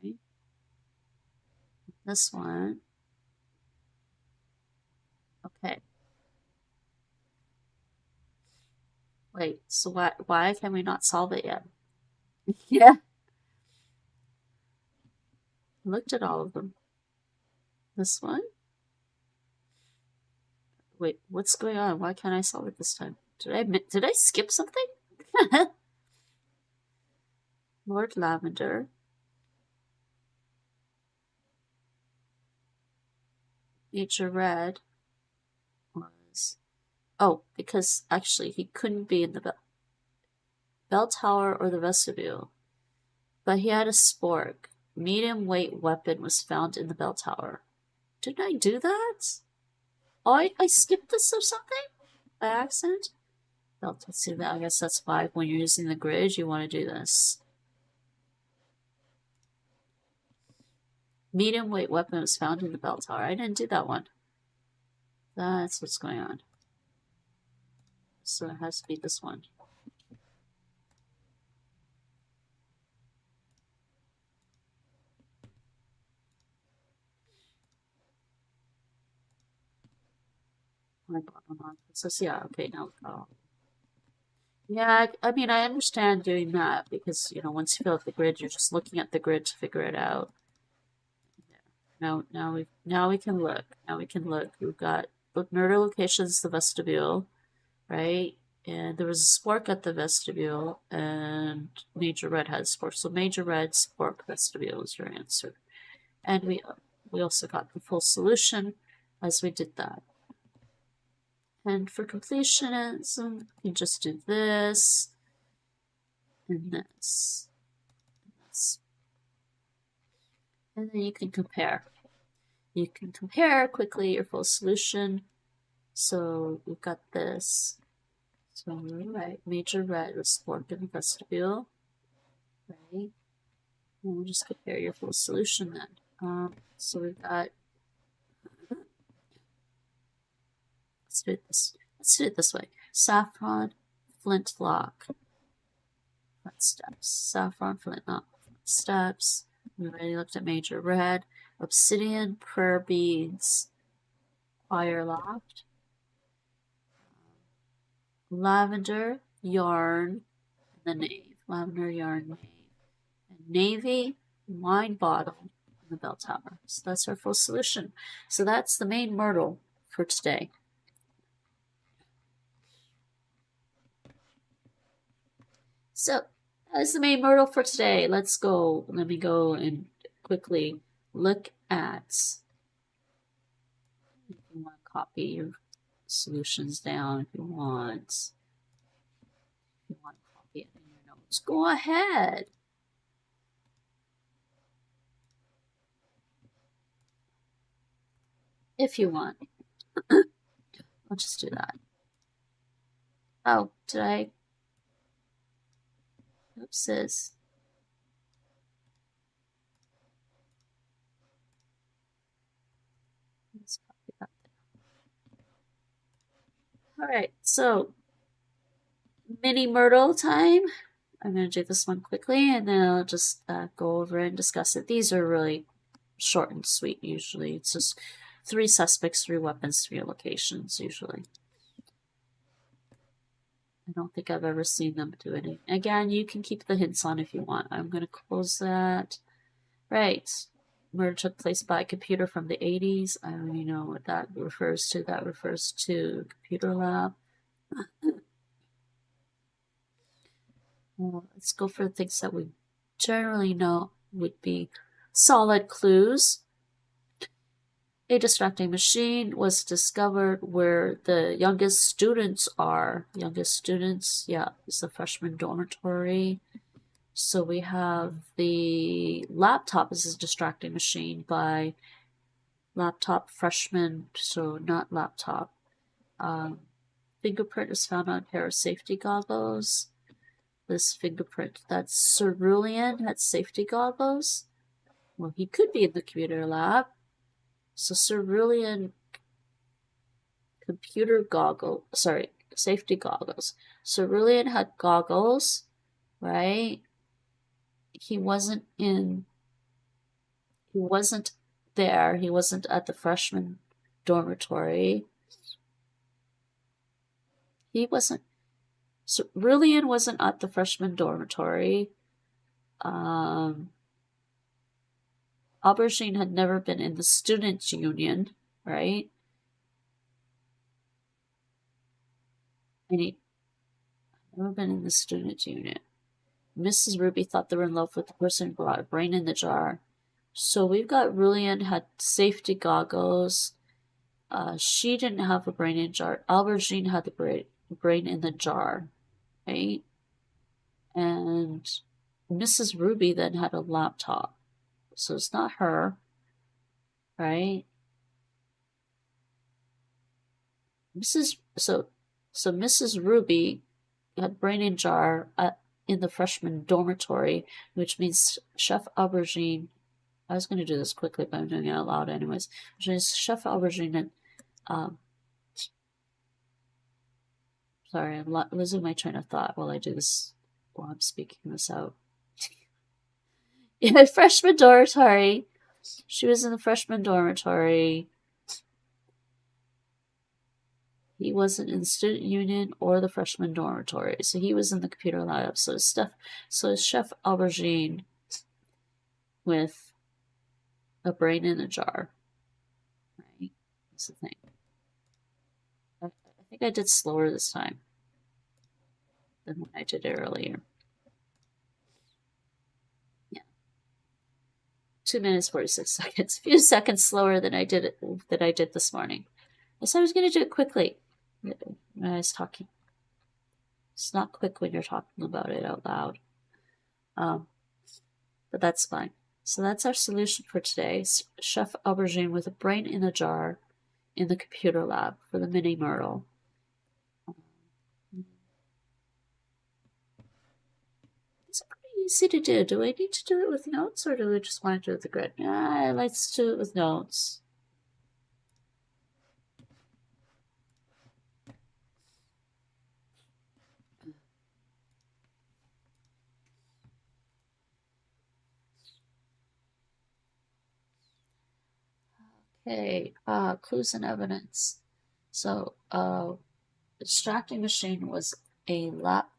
right? This one, okay. Wait, so why can we not solve it yet? Yeah. Looked at all of them. This one? Wait, what's going on? Why can't I solve it this time? Did I skip something? Lord Lavender. Major Red was... Oh, because actually he couldn't be in the bell tower or the vestibule. But he had a spork. Medium weight weapon was found in the bell tower. Didn't I do that? Oh, I skipped this or something? By accident? Let's see that. I guess that's why when you're using the grid, you want to do this. Medium weight weapon was found in the bell tower. I didn't do that one. That's what's going on. So it has to be this one. My bottom on. So yeah, okay, now. Yeah, I mean, I understand doing that because, you know, once you fill out the grid, you're just looking at the grid to figure it out. Now we can look. Now we can look. We've got murder locations, the vestibule, right? And there was a spork at the vestibule, and Major Red had a spork. So Major Red, spork, vestibule is your answer. And we also got the full solution as we did that. And for completionism, you just do this, and this, and this. And then you can compare. You can compare quickly your full solution. So we've got this. So right, Major Red was spork in the vestibule, right? And we'll just compare your full solution then. So we've got, let's let's do it this way. Saffron, flintlock, footsteps. Saffron, flintlock, footsteps. We already looked at major red. Obsidian, prayer beads, fire loft. Lavender, yarn, and the knave. Lavender, yarn, knave. And navy, wine bottle, and the bell tower. So that's our full solution. So that's the main Murdle for today. So that's the main Murdle for today. Let's go. Let me go and quickly look at. If you want to copy your solutions down, if you want to copy it in your notes, go ahead. If you want. I'll just do that. Oh, did I? Oopsies. Let's copy that there. Alright, so mini Murdle time. I'm going to do this one quickly and then I'll just go over and discuss it. These are really short and sweet usually. It's just 3 suspects, 3 weapons, 3 locations usually. I don't think I've ever seen them do any. Again, you can keep the hints on if you want. I'm going to close that. Right. Murder took place by a computer from the 80s. I already know what that refers to. That refers to computer lab. Well, let's go for the things that we generally know would be solid clues. A distracting machine was discovered where the youngest students are. Youngest students, yeah, it's the freshman dormitory. So we have the laptop is a distracting machine by laptop freshman, so not laptop. Fingerprint was found on a pair of safety goggles. This fingerprint, that's cerulean, had safety goggles. Well, he could be in the computer lab. So cerulean computer goggle, sorry, safety goggles. Cerulean had goggles, right? He wasn't there. He wasn't at the freshman dormitory. Cerulean wasn't at the freshman dormitory. Aubergine had never been in the students' union, right? And he'd never been in the students' union. Mrs. Ruby thought they were in love with the person who brought a brain in the jar. So we've got Rulian had safety goggles. She didn't have a brain in the jar. Aubergine had the brain in the jar, right? And Mrs. Ruby then had a laptop. So it's not her, right? So Mrs. Ruby had brain in jar in the freshman dormitory, which means Chef Aubergine. I was going to do this quickly, but I'm doing it out loud anyways. Which means Chef Aubergine and sorry, I'm losing my train of thought while I do this. While I'm speaking this out. In the freshman dormitory. She was in the freshman dormitory. He wasn't in the student union or the freshman dormitory. So he was in the computer lab. So it's Chef Aubergine with a brain in a jar. Right? That's the thing. I think I did slower this time than when I did it earlier. 2 minutes 46 seconds. A few seconds slower than I did this morning. I said I was going to do it quickly when I was talking. It's not quick when you're talking about it out loud. But that's fine. So that's our solution for today. Chef Aubergine with a brain in a jar in the computer lab for the mini Murdle. It's pretty easy to do. Do I need to do it with notes or do I just want to do it with the grid? Yeah, let's do it with notes. Okay, clues and evidence. So, distracting machine was a laptop.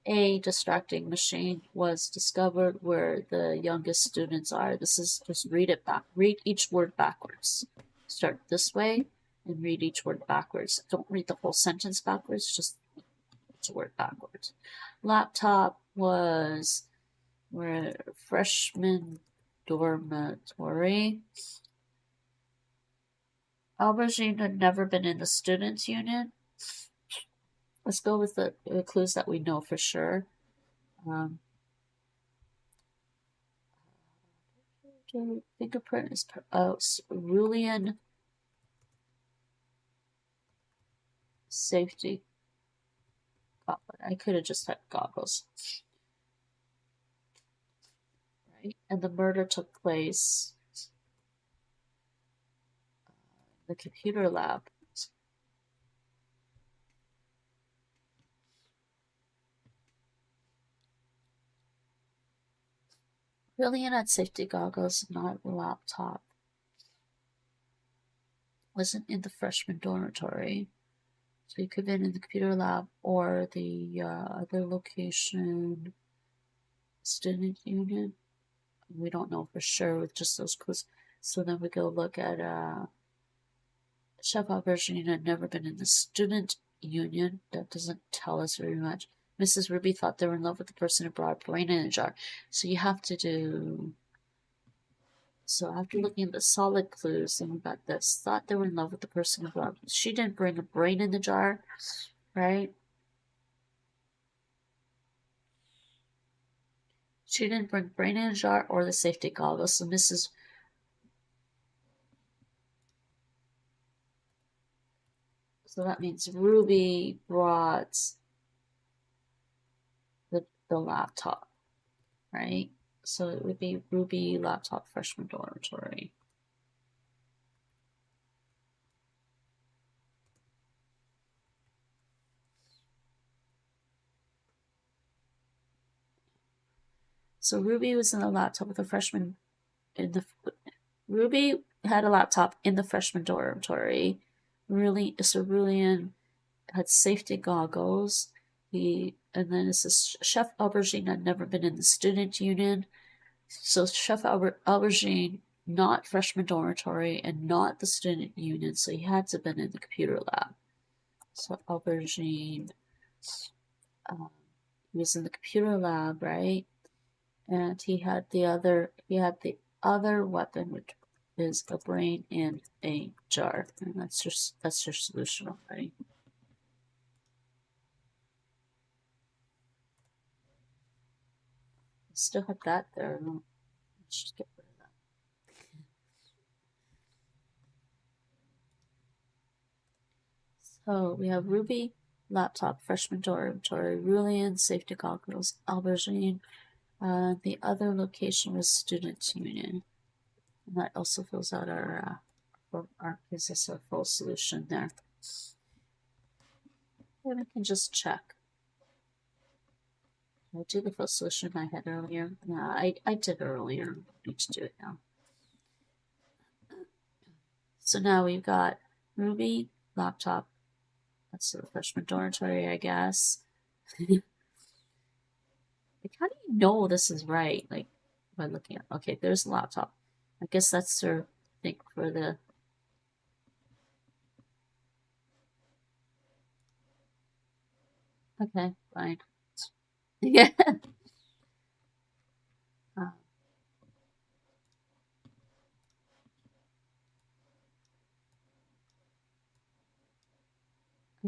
A distracting machine was discovered where the youngest students are. This is just read each word backwards. Start this way and read each word backwards. Don't read the whole sentence backwards, just each word backwards. Laptop was where freshman dormitory. Aubergine had never been in the students' union. Let's go with the clues that we know for sure. Fingerprint is cerulean safety. I could have just had goggles. Right? And the murder took place in the computer lab. Cerulean had safety goggles, not a laptop. Wasn't in the freshman dormitory. So he could have been in the computer lab or the other location, student union. We don't know for sure with just those clues. So then we go look at Chef Aubergine had never been in the student union. That doesn't tell us very much. Mrs. Ruby thought they were in love with the person who brought a brain in a jar. So you have to do... So after looking at the solid clues, then we got this. Thought they were in love with the person who brought... She didn't bring a brain in the jar, right? She didn't bring brain in a jar or the safety goggles. So Mrs. So that means Ruby brought the laptop, right? So it would be Ruby laptop freshman dormitory. So Ruby was in the laptop with a freshman in the... Ruby had a laptop in the freshman dormitory. Really, Cerulean had safety goggles. And then it says Chef Aubergine had never been in the student union. So Chef Aubergine, not freshman dormitory and not the student union, so he had to have been in the computer lab. So Aubergine, he was in the computer lab, right? And he had the other weapon, which is a brain in a jar, and that's your solution already. Still have that there. Let's just get rid of that. So we have Ruby, laptop, freshman dormitory, Rulian, safety goggles, Aubergine. The other location was student union. And that also fills out our gives us a full solution there. And we can just check. Did I do the full solution in my head earlier? No, I did earlier. I need to do it now. So now we've got Ruby, laptop. That's the freshman dormitory, I guess. Like, how do you know this is right? Like, by looking at... Okay, there's a laptop. I guess that's their thing for the... Okay, fine. Yeah. I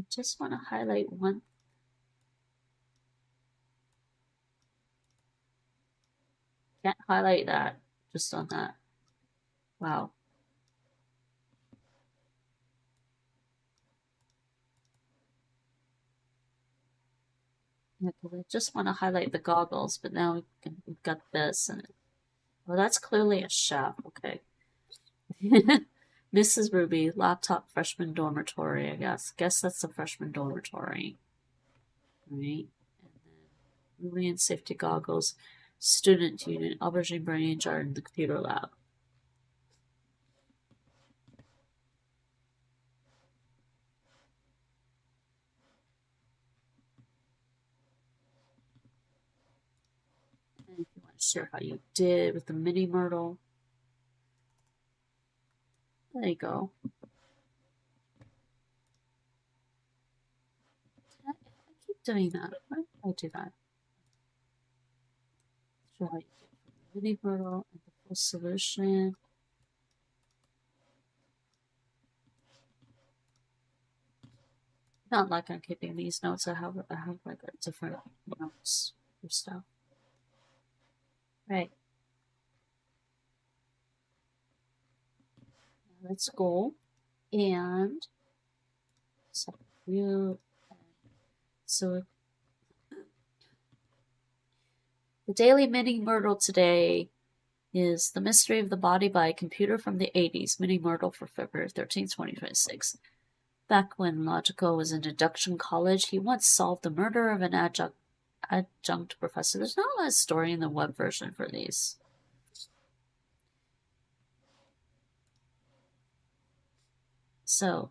just want to highlight one. Can't highlight that just on that. Wow. Yeah, I just want to highlight the goggles, but now we've got this, and well, that's clearly a chef. Okay. Mrs. Ruby, laptop, freshman dormitory. I guess that's the freshman dormitory, right? And then Ruby and safety goggles. Student Union, aubergine brain jar in the computer lab. And if you want to share how you did with the mini Murdle, there you go. I keep doing that. Why did I do that? Show how you did for the mini Murdle and the full solution. Not like I'm keeping these notes. I have like a different notes for stuff. Right. Now let's go and separate view. So the daily mini Murdle today is The Mystery of the Body by a Computer from the 80s, mini Murdle for February 13, 2026. Back when Logico was in induction college, he once solved the murder of an adjunct professor. There's not a lot of story in the web version for these. So,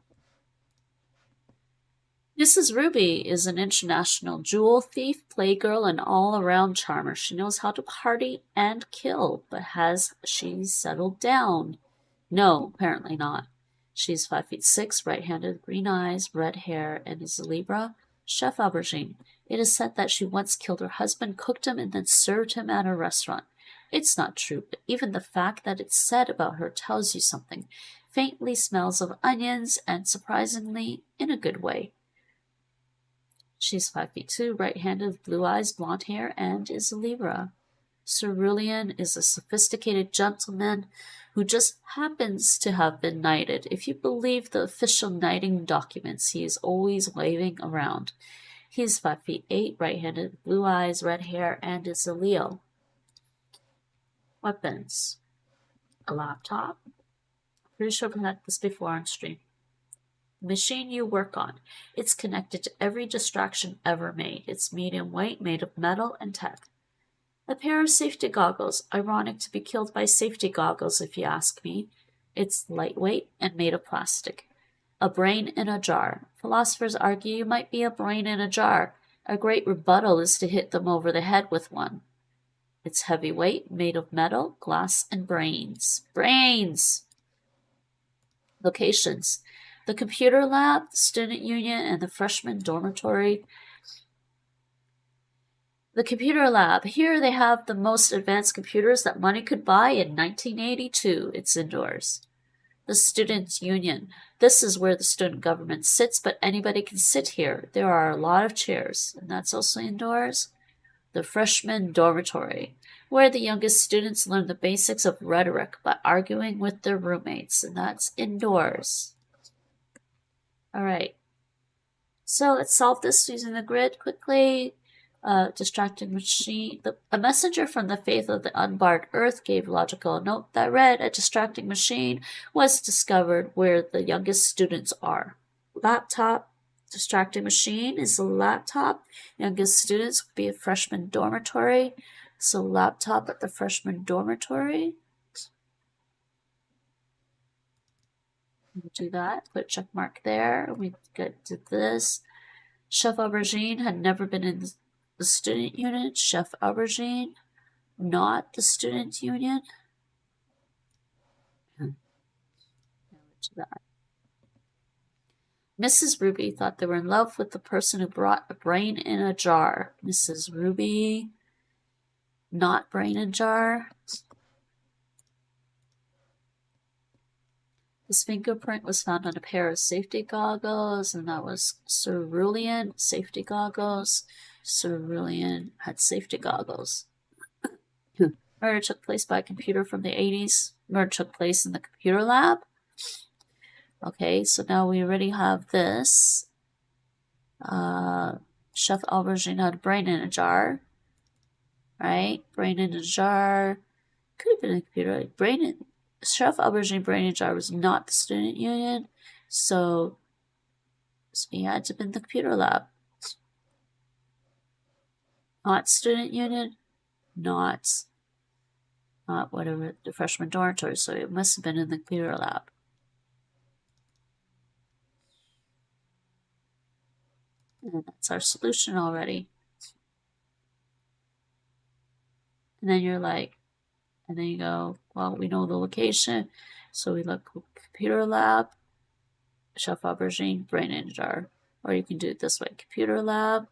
Mrs. Ruby is an international jewel thief, playgirl, and all-around charmer. She knows how to party and kill, but has she settled down? No, apparently not. She's 5'6", right-handed, green eyes, red hair, and is a Libra. Chef Aubergine. It is said that she once killed her husband, cooked him, and then served him at a restaurant. It's not true, but even the fact that it's said about her tells you something. Faintly smells of onions, and surprisingly, in a good way. She's 5'2", right-handed, blue eyes, blonde hair, and is a Libra. Cerulean is a sophisticated gentleman who just happens to have been knighted. If you believe the official knighting documents, he is always waving around. He is 5'8", right-handed, blue eyes, red hair, and is a Leo. Weapons. A laptop. Pretty sure I've had this before on stream. Machine you work on. It's connected to every distraction ever made. It's medium weight, made of metal and tech. A pair of safety goggles. Ironic to be killed by safety goggles, if you ask me. It's lightweight and made of plastic. A brain in a jar. Philosophers argue you might be a brain in a jar. A great rebuttal is to hit them over the head with one. It's heavyweight, made of metal, glass, and brains. Brains! Locations. The computer lab, the student union, and the freshman dormitory. The computer lab. Here they have the most advanced computers that money could buy in 1982. It's indoors. The student union. This is where the student government sits, but anybody can sit here. There are a lot of chairs, and that's also indoors. The freshman dormitory, where the youngest students learn the basics of rhetoric by arguing with their roommates, and that's indoors. All right, so let's solve this using the grid quickly. Distracting machine. A messenger from the faith of the unbarred earth gave Logical a note that read, a distracting machine was discovered where the youngest students are. Laptop. Distracting machine is a laptop. Youngest students would be a freshman dormitory. So laptop at the freshman dormitory. We'll do that. Put a check mark there. We get to this. Chef Aubergine had never been in the student union. Chef Aubergine, not the student union. To that. Mrs. Ruby thought they were in love with the person who brought a brain in a jar. Mrs. Ruby, not brain in jar. His fingerprint was found on a pair of safety goggles, and that was cerulean safety goggles. Cerulean had safety goggles. Murder took place by a computer from the 80s. Murder took place in the computer lab. Okay, so now we already have this. Chef Aubergine had a brain in a jar. Right? Brain in a jar. Could have been a computer. Chef Aubergine brain in a jar was not the student union. So he had to have been the computer lab. Not student union. not whatever the freshman dormitory, so it must have been in the computer lab. And that's our solution already. And then you're like, and then you go, well, we know the location, so we look computer lab, chef aubergine, brain in a jar. Or you can do it this way: computer lab,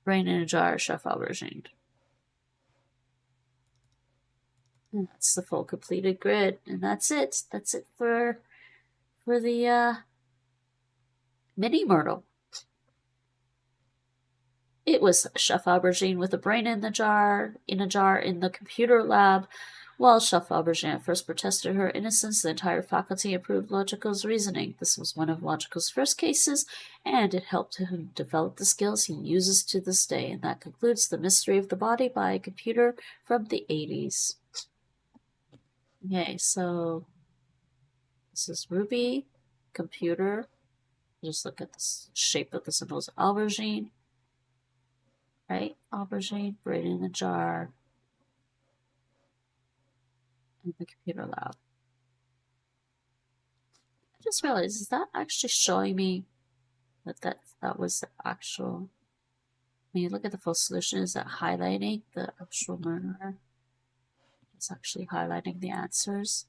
brain in a jar, chef aubergine. And that's the full completed grid, and that's it. That's it for the mini Myrtle. It was Chef Aubergine with a brain in a jar in the computer lab. While Chef Aubergine at first protested her innocence, the entire faculty approved Logical's reasoning. This was one of Logical's first cases, and it helped him develop the skills he uses to this day. And that concludes The Mystery of the Body by a Computer from the 80s. Okay, so this is Ruby, computer. Just look at the shape of the symbols. Aubergine, right? Aubergine, brain in a jar, in the computer lab. I just realized, is that actually showing me that was the actual? When you look at the full solution, is that highlighting the actual murderer? It's actually highlighting the answers.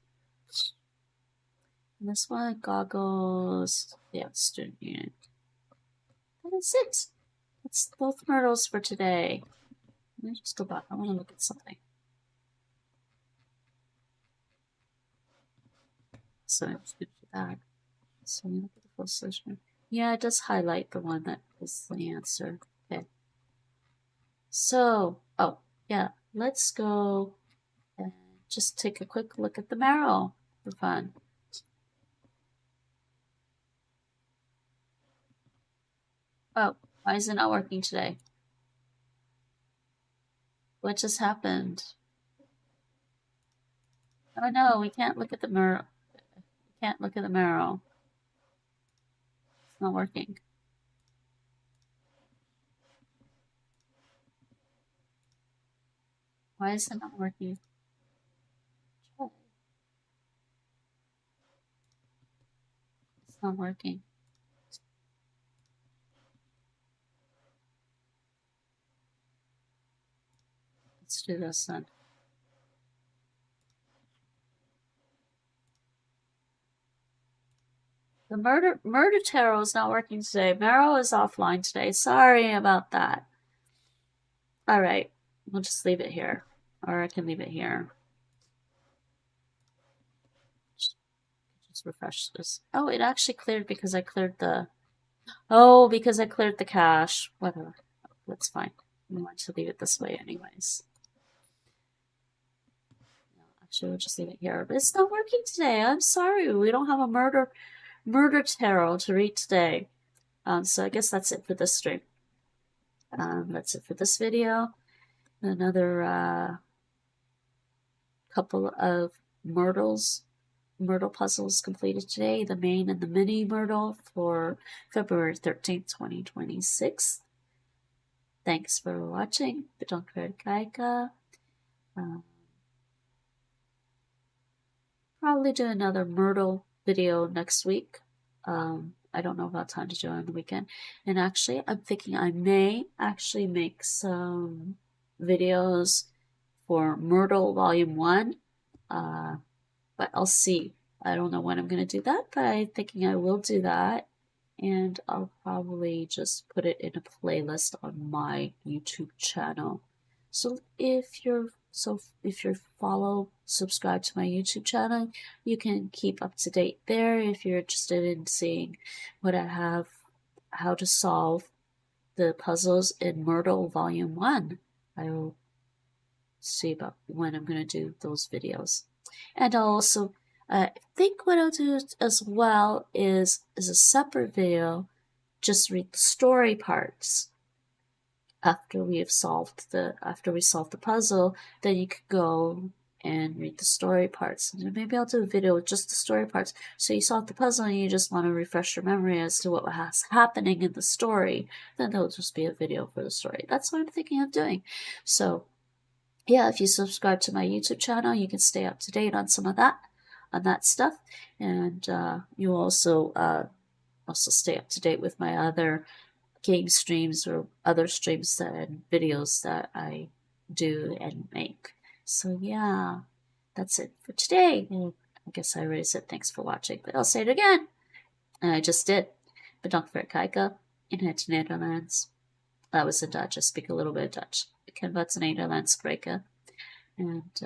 And this one, goggles, yeah, student unit. That is it. That's both Myrtles for today. Let me just go back. I want to look at something. So I'm just going to do that. So we look at the full solution. Yeah, it does highlight the one that is the answer. Okay. So, oh, yeah, let's go and just take a quick look at the marrow for fun. Oh, why is it not working today? What just happened? Oh no, we can't look at the marrow. We can't look at the marrow. It's not working. Why is it not working? It's not working. Let's do this then. The murder tarot is not working today. Marrow is offline today. Sorry about that. All right, we'll just leave it here, or I can leave it here. Just refresh this. Oh, it actually cleared because I cleared the. Oh, because I cleared the cache. Whatever. That's fine. We want to leave it this way, anyways. Actually, we'll just leave it here. But it's not working today. I'm sorry. We don't have a murder tarot to read today. So I guess that's it for this stream. That's it for this video. Another couple of Myrtle puzzles completed today. The main and the mini Myrtle for February 13th, 2026. Thanks for watching. Bedankt Kaika. Probably do another Myrtle video next week. I don't know about time to do it on the weekend. And actually, I'm thinking I may actually make some videos for Myrtle Volume 1. But I'll see. I don't know when I'm going to do that, but I'm thinking I will do that. And I'll probably just put it in a playlist on my YouTube channel. So if you're subscribe to my YouTube channel, you can keep up to date there if you're interested in seeing what I have, how to solve the puzzles in Myrtle Volume 1. I will see about when I'm going to do those videos. And I'll also, I think what I'll do as well is a separate video, just read the story parts. After we solve the puzzle, then you could go and read the story parts. And maybe I'll do a video with just the story parts. So you solve the puzzle and you just want to refresh your memory as to what was happening in the story. Then there'll just be a video for the story. That's what I'm thinking of doing. So yeah, if you subscribe to my YouTube channel, you can stay up to date on some of that, stuff, and you also stay up to date with my other game streams or other streams and videos that I do and make. So yeah, that's it for today. I guess I already said thanks for watching, but I'll say it again. And I just did. Bedankt voor het kijken in het Nederlands. That was in Dutch. I speak a little bit of Dutch. Ik kan wat Nederlands spreken. And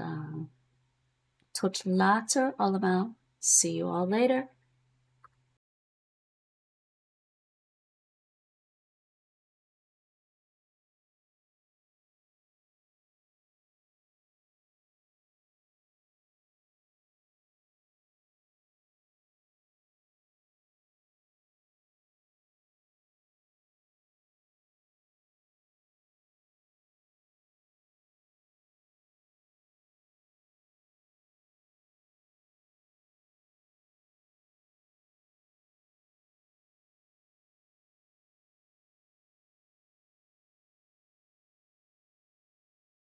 tot later allemaal. See you all later.